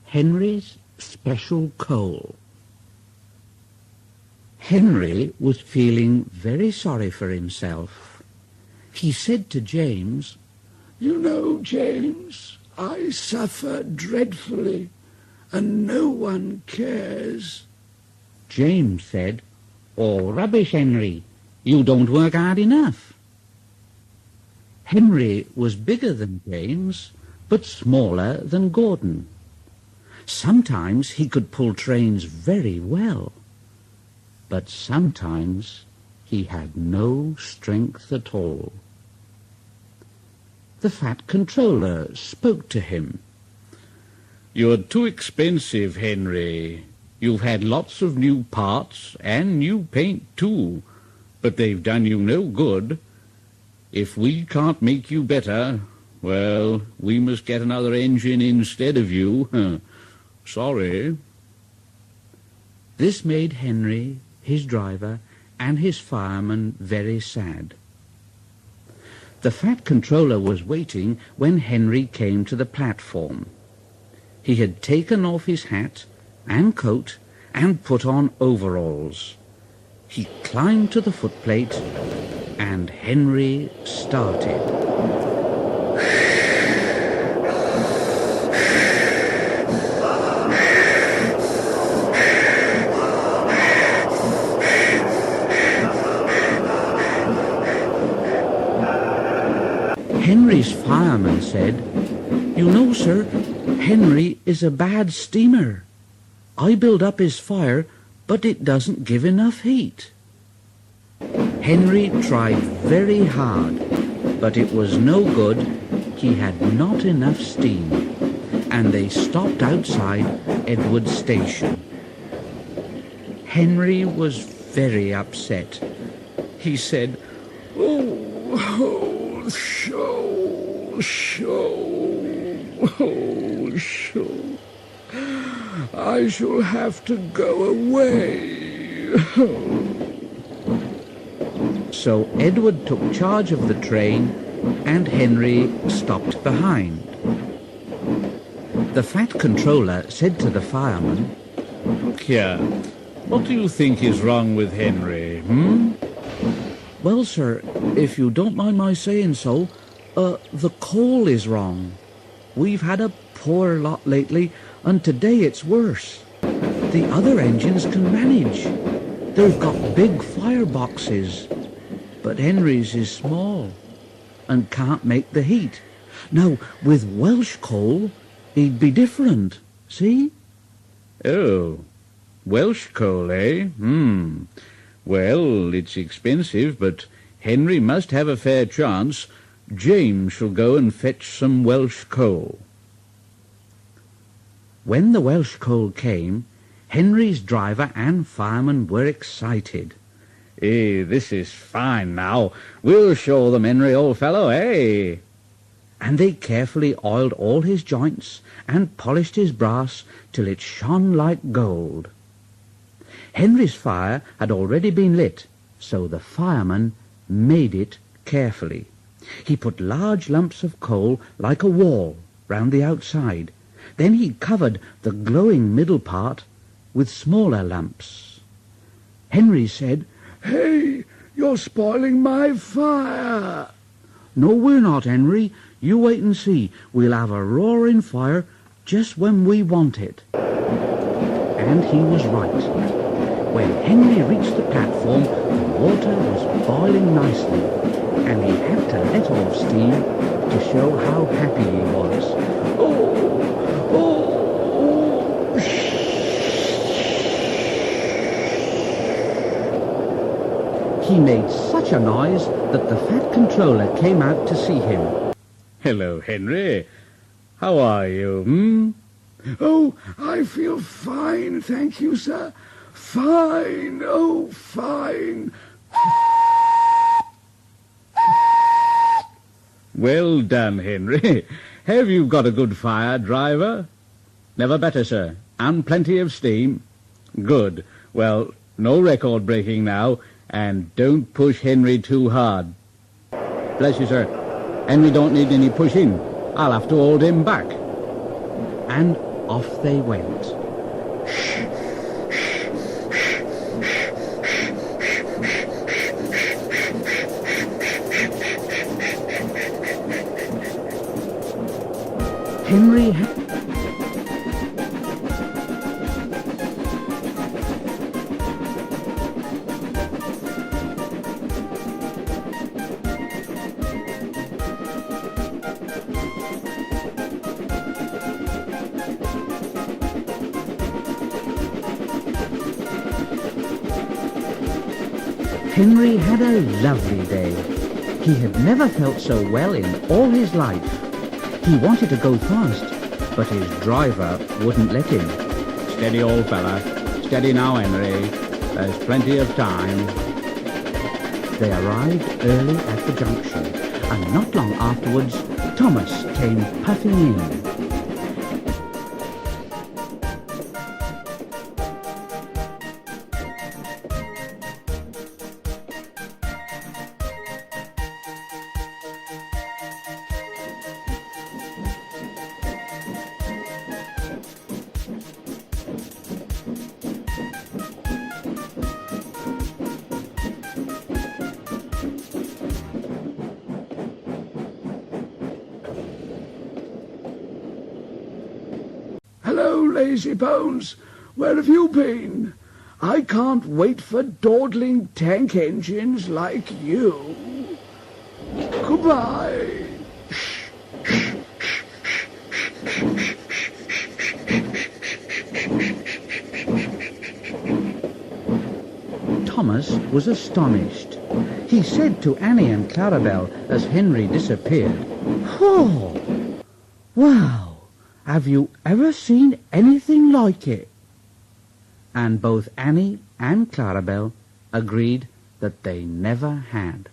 Henry's special coal. Henry was feeling very sorry for himself. He said to James, "You know, James, I suffer dreadfully, and no one cares." James said, "Oh, rubbish, Henry. You don't work hard enough." Henry was bigger than James, but smaller than Gordon. Sometimes he could pull trains very well, but sometimes he had no strength at all. The Fat Controller spoke to him. "You're too expensive, Henry. You've had lots of new parts and new paint too, but they've done you no good. If we can't make you better, well, we must get another engine instead of you. Sorry." This made Henry, his driver, and his fireman very sad. The Fat Controller was waiting when Henry came to the platform. He had taken off his hat and coat and put on overalls. He climbed to the footplate, and Henry started. Henry's fireman said, "You know, sir, Henry is a bad steamer. I build up his fire, but it doesn't give enough heat." Henry tried very hard, but it was no good. He had not enough steam, and they stopped outside Edward Station. Henry was very upset. He said, Oh, show. I shall have to go away. So Edward took charge of the train, and Henry stopped behind. The Fat Controller said to the fireman, "Look here, what do you think is wrong with Henry, "Well, sir, if you don't mind my saying so, the coal is wrong. We've had a poor lot lately, and today it's worse. The other engines can manage. They've got big fireboxes, but Henry's is small and can't make the heat. Now, with Welsh coal, he'd be different, see?" "Oh, Welsh coal, eh? Well, it's expensive, but Henry must have a fair chance. James shall go and fetch some Welsh coal." When the Welsh coal came, Henry's driver and fireman were excited. This is fine now. We'll show them, Henry, old fellow, eh?" And they carefully oiled all his joints and polished his brass till it shone like gold. Henry's fire had already been lit, so the fireman made it carefully. He put large lumps of coal like a wall round the outside. Then he covered the glowing middle part with smaller lumps. Henry said, "Hey, you're spoiling my fire." "No, we're not, Henry. You wait and see. We'll have a roaring fire just when we want it." And he was right. When Henry reached the platform, the water was boiling nicely, and he had to let off steam to show how happy he was. He made such a noise that the Fat Controller came out to see him. "Hello, Henry. How are you, "Oh, I feel fine, thank you, sir. Fine, oh, fine." "Well done, Henry. Have you got a good fire, driver?" "Never better, sir, and plenty of steam." "Good. Well, no record breaking now, and don't push Henry too hard." "Bless you, sir. Henry don't need any pushing. I'll have to hold him back." And off they went. Henry Henry had a lovely day. He had never felt so well in all his life. He wanted to go fast, but his driver wouldn't let him. Steady, old fella. Steady now, Henry. There's plenty of time. They arrived early at the junction, and not long afterwards, Thomas came puffing in. Hello, lazy bones. Where have you been? I can't wait for dawdling tank engines like you. Goodbye. Thomas was astonished. He said to Annie and Clarabel as Henry disappeared, "Oh, wow! Have you ever seen anything like it?" And both Annie and Clarabel agreed that they never had.